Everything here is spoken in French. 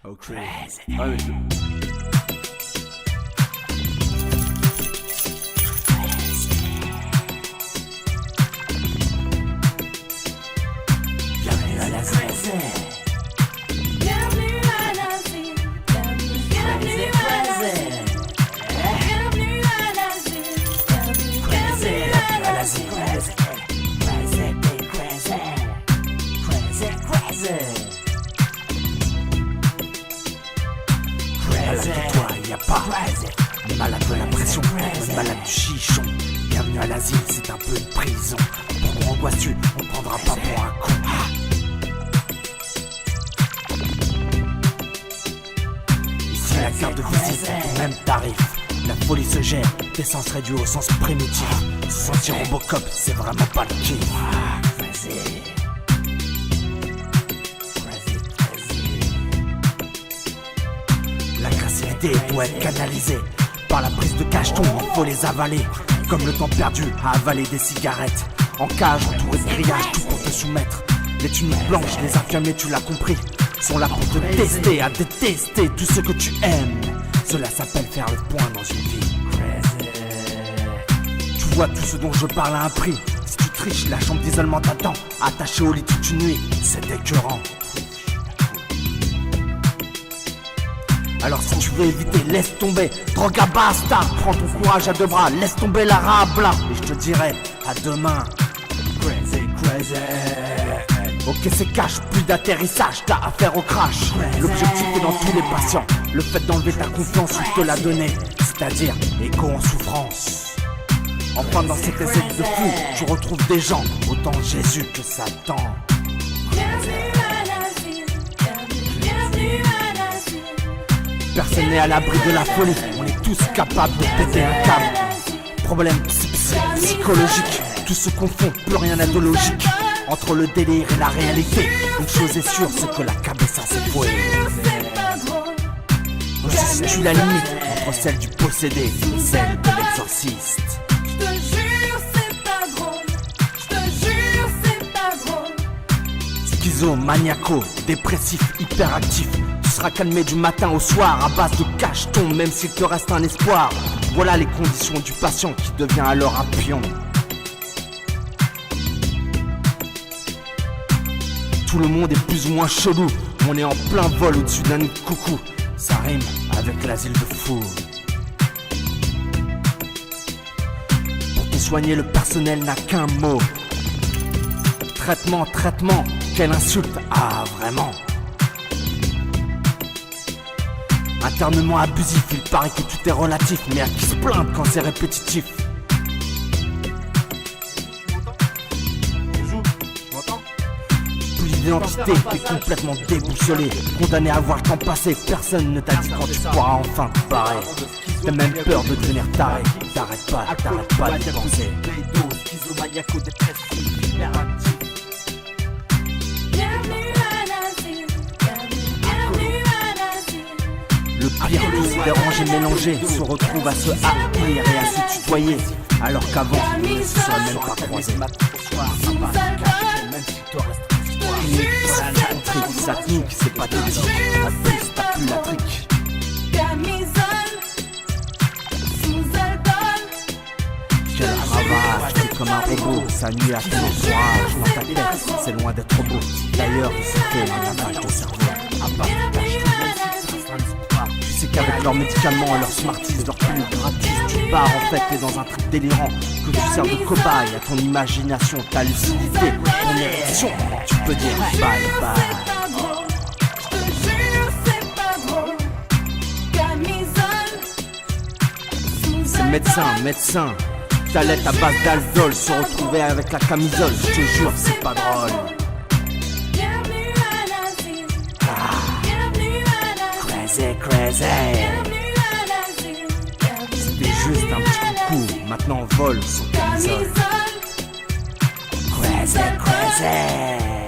Ok. Ah, mais Bienvenue à l'asile. Bienvenue à l'asile. Bienvenue à l'asile. Bienvenue à l'asile. Bienvenue à l'asile. malade de toi, y a pas. Malade de la pression, malade du chichon. Bienvenue à l'asile, c'est un peu une prison. Pourquoi angoisses-tu? On prendra pas pour un con. Ici la carte de visite est au même tarif. La folie se gère, tes sens réduits au sens primitif. Se sentir Robocop, c'est vraiment pas le kiff. L'agressivité doit être canalisée. Par la prise de cacheton, il faut les avaler. Comme le temps perdu à avaler des cigarettes. En cage, entouré de grillages, tout pour te soumettre. Les tuniques blanches, les infirmiers, tu l'as compris, sont là pour te tester, à détester tout ce que tu aimes. Cela s'appelle faire le point dans une vie. Tu vois tout ce dont je parle à un prix. Si tu triches, la chambre d'isolement t'attend. Attaché au lit toute une nuit, c'est écœurant. Alors si tu veux éviter, laisse tomber. Droga basta, prends ton courage à deux bras. Laisse tomber la rabla. Et je te dirai à demain. Crazy, crazy. Ok c'est cash, plus d'atterrissage, t'as affaire au crash. L'objectif est dans tous les patients. Le fait d'enlever ta confiance, il te l'a donné. C'est-à-dire, écho en souffrance. Enfin dans cet essai de fou, tu retrouves des gens, autant Jésus que Satan. Personne n'est à l'abri de la folie, on est tous capables de péter un câble. Problème psychologique, tout se confond, plus rien n'a de logique. Entre le délire et la réalité, une chose est sûre, c'est que la cabessa s'est fouée. On se situe la limite entre celle du possédé et celle de l'exorciste. Je te jure c'est pas drôle. Je te jure c'est pas drôle. Schizo, maniaco, dépressif, hyperactif. Tu seras calmé du matin au soir à base de cacheton, même s'il te reste un espoir. Voilà les conditions du patient qui devient alors un pion. Tout le monde est plus ou moins chelou. On est en plein vol au-dessus d'un nid de coucou. Ça rime avec l'asile de fou. Pour te soigner, le personnel n'a qu'un mot. Traitement, traitement, quelle insulte. Ah, vraiment. Internement abusif, il paraît que tout est relatif. Mais à qui se plaindre quand c'est répétitif? L'identité, t'es complètement déboussolé. Condamné à voir le temps passer, personne ne t'a dit quand tu pourras enfin te barrer. T'as même peur de devenir taré. T'arrêtes pas d'y penser. Le pire, tous ces dérangés mélangés se retrouvent à se haïr et à se tutoyer. Alors qu'avant, ils ne se seraient même pas croisés. Satanique, c'est pas pathétique. En plus, t'as plus la trique. Quel ravage, t'es comme un robot. Ça nuit à ton entourage. Dans ta tête, c'est loin d'être beau. D'ailleurs, c'est un lavage de cerveau. Tu sais qu'avec leurs médicaments, leurs smarties, leurs pilules gratis, tu pars en fait, t'es dans un truc délirant. Que tu sers de cobaye à ton imagination, ta lucidité, ton érection. Tu peux dire bye bye. Médecin, t'allais à base d'Aldol, se retrouver avec la camisole, je te jure, c'est pas drôle. Bienvenue à l'asile. Bienvenue à l'asile. Crazy. Bienvenue à l'asile. C'était juste un petit coup, maintenant on vole son camisole. Crazy.